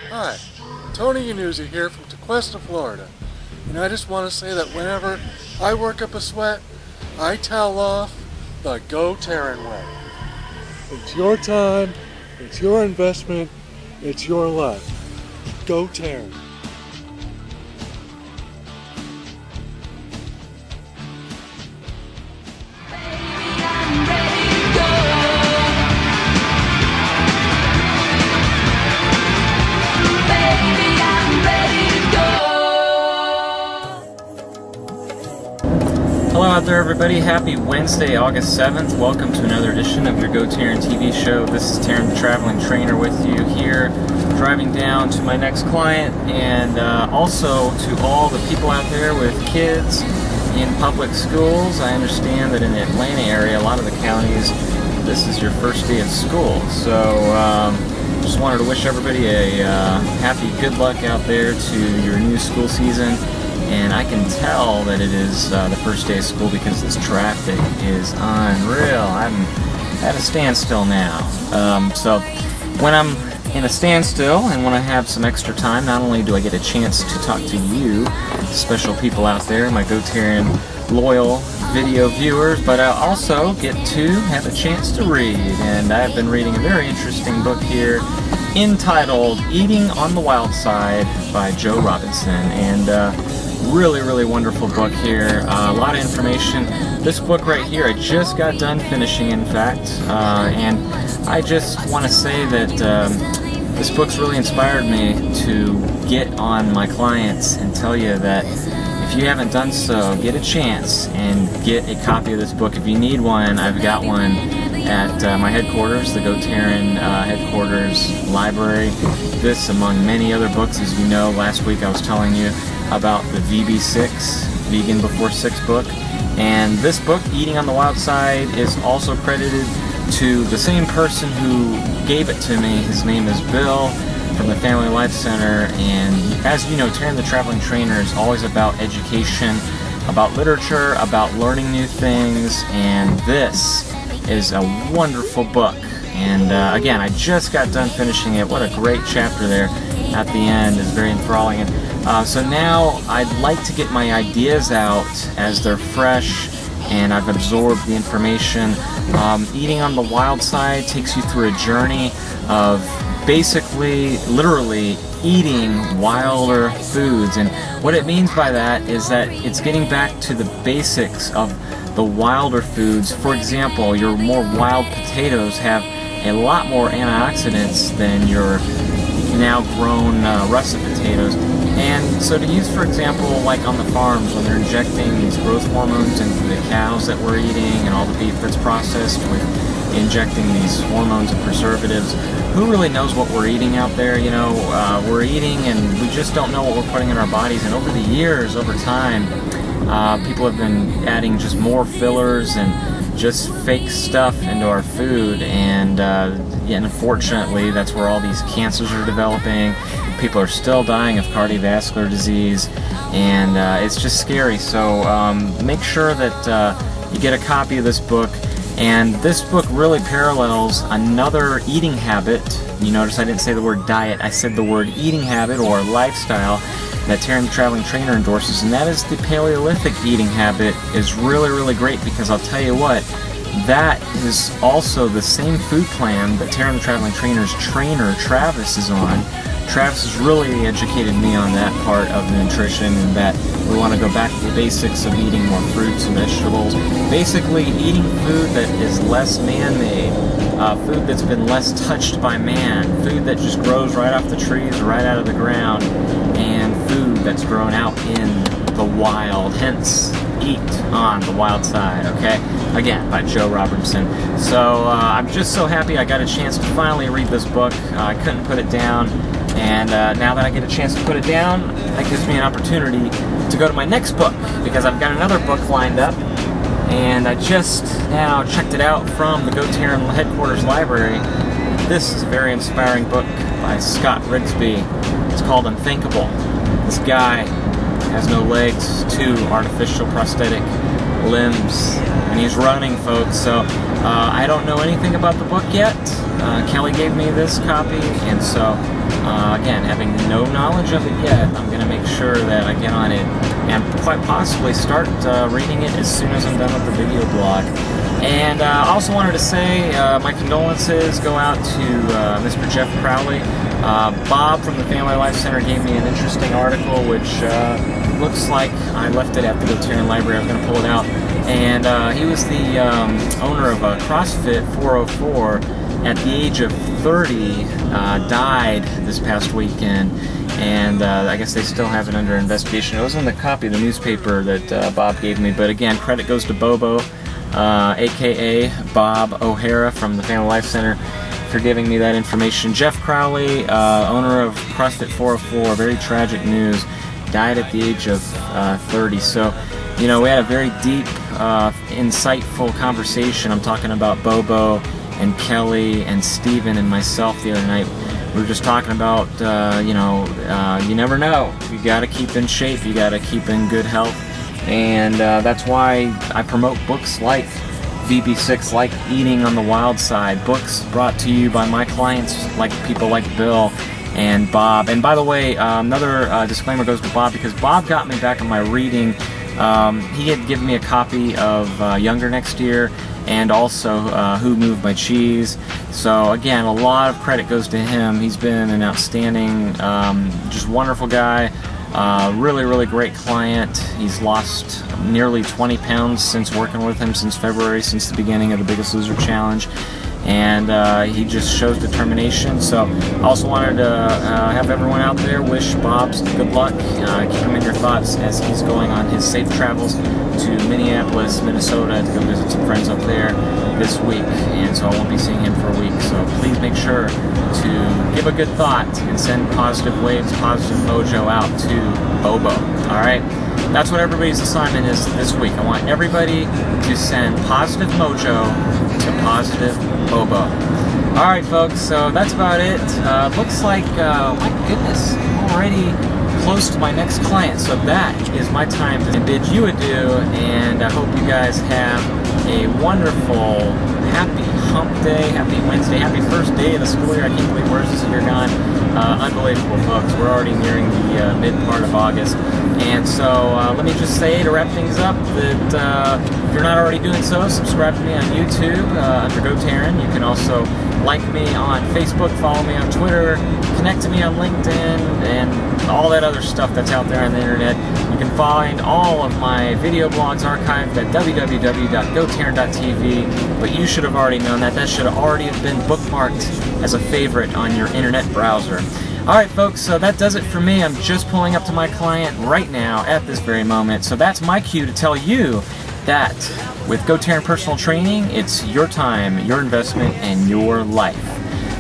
Hi, Tony and Uzi here from Tequesta, Florida, and I just want to say that whenever I work up a sweat, I towel off the GoTarryn way. It's your time, it's your investment, it's your life. GoTarryn. Hello out there everybody, happy Wednesday, August 7th. Welcome to another edition of your GoTarryn TV show. This is Taryn the Traveling Trainer with you here, driving down to my next client, and also to all the people out there with kids in public schools. I understand that in the Atlanta area, a lot of the counties, this is your first day of school. So just wanted to wish everybody a happy good luck out there to your new school season. And I can tell that it is the first day of school because this traffic is unreal. I'm at a standstill now. So when I'm in a standstill and when I have some extra time, not only do I get a chance to talk to you, special people out there, my GoTarryn loyal video viewers, but I also get to have a chance to read. And I've been reading a very interesting book here entitled Eating on the Wild Side by Joe Robinson. And really wonderful book here, a lot of information. This book right here I just got done finishing, in fact, and I just want to say that this book's really inspired me to get on my clients and tell you that if you haven't done so, get a chance and get a copy of this book. If you need one, I've got one at my headquarters, the GoTarryn headquarters library. This, among many other books, as you know, last week I was telling you about the VB6, Vegan Before 6 book. And this book, Eating on the Wild Side, is also credited to the same person who gave it to me. His name is Bill from the Family Life Center. And as you know, Taryn the Traveling Trainer is always about education, about literature, about learning new things. And this is a wonderful book. And again, I just got done finishing it. What a great chapter there at the end. Is very enthralling. And so now I'd like to get my ideas out as they're fresh and I've absorbed the information. Eating on the Wild Side takes you through a journey of basically, literally, eating wilder foods. And what it means by that is that it's getting back to the basics of the wilder foods. For example, your more wild potatoes have a lot more antioxidants than your now grown russet potatoes. And so to use, for example, like on the farms when they're injecting these growth hormones into the cows that we're eating and all the beef that's processed with injecting these hormones and preservatives, who really knows what we're eating out there? You know, we're eating and we just don't know what we're putting in our bodies. And over the years, over time, people have been adding just more fillers and just fake stuff into our food, and unfortunately that's where all these cancers are developing. People are still dying of cardiovascular disease, and it's just scary. So make sure that you get a copy of this book. And this book really parallels another eating habit. You notice I didn't say the word diet, I said the word eating habit or lifestyle that Taryn the Traveling Trainer endorses, and that is the Paleolithic eating habit. Is really great, because I'll tell you what, that is also the same food plan that Taryn the Traveling Trainer's trainer Travis is on. Travis has really educated me on that part of nutrition, and that we want to go back to the basics of eating more fruits and vegetables. Basically eating food that is less man-made, food that's been less touched by man, food that just grows right off the trees, right out of the ground, and food that's grown out in the wild, hence Eat on the Wild Side, okay? Again, by Joe Robinson. So I'm just so happy I got a chance to finally read this book. I couldn't put it down, and now that I get a chance to put it down, that gives me an opportunity to go to my next book, because I've got another book lined up, and I just now checked it out from the GoTarryn headquarters library. This is a very inspiring book by Scott Rigsby. It's called Unthinkable. This guy has no legs, 2 artificial prosthetic limbs, and he's running, folks. So I don't know anything about the book yet. Kelly gave me this copy, and so again, having no knowledge of it yet, I'm going to make sure that I get on it and quite possibly start reading it as soon as I'm done with the video blog. And I also wanted to say my condolences go out to Mr. Jeff Crowley. Bob from the Family Life Center gave me an interesting article, which looks like I left it at the GoTarryn library. I was going to pull it out. And he was the owner of a CrossFit 404. At the age of 30, died this past weekend, and I guess they still have it under investigation. It was in the copy of the newspaper that Bob gave me, but again, credit goes to Bobo, aka Bob O'Hara from the Family Life Center, for giving me that information. Jeff Crowley, owner of CrossFit 404, very tragic news, died at the age of 30. So, you know, we had a very deep, insightful conversation. I'm talking about Bobo and Kelly and Steven and myself the other night. We were just talking about, you know, you never know. You got to keep in shape. You got to keep in good health. And that's why I promote books like VB6, like Eating on the Wild Side, books brought to you by my clients, like people like Bill and Bob. And by the way, another disclaimer goes to Bob, because Bob got me back on my reading. He had given me a copy of Younger Next Year, and also Who Moved My Cheese. So again, a lot of credit goes to him. He's been an outstanding, just wonderful guy, really, really great client. He's lost nearly 20 pounds since working with him since February, since the beginning of the Biggest Loser Challenge. And he just shows determination. So I also wanted to have everyone out there wish Bob good luck. Keep him in your thoughts as he's going on his safe travels to Minneapolis, Minnesota, to go visit some friends up there this week. And so I won't be seeing him for a week. So please make sure to give a good thought and send positive waves, positive mojo out to Bobo. All right? That's what everybody's assignment is this week. I want everybody to send positive mojo to positive Bobo. Alright folks, so that's about it. Looks like, my goodness, I'm already close to my next client, so that is my time to bid you adieu, and I hope you guys have a wonderful, happy hump day, happy Wednesday, happy first day of the school year. I can't believe where's this year gone. Unbelievable, folks. We're already nearing the mid part of August. And so let me just say, to wrap things up, that if you're not already doing so, subscribe to me on YouTube under GoTarryn. You can also like me on Facebook, follow me on Twitter, connect to me on LinkedIn, and all that other stuff that's out there on the internet. You can find all of my video blogs archived at www.gotarryn.tv, but you should have already known that. That should have already have been bookmarked as a favorite on your internet browser. Alright folks, so that does it for me. I'm just pulling up to my client right now at this very moment. So that's my cue to tell you that with GoTarryn Personal Training, it's your time, your investment, and your life.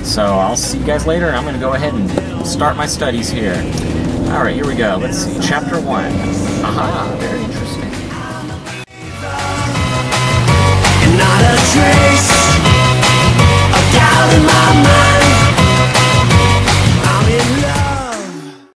So I'll see you guys later. I'm going to go ahead and start my studies here. Alright, here we go. Let's see. Chapter 1. Aha, very interesting.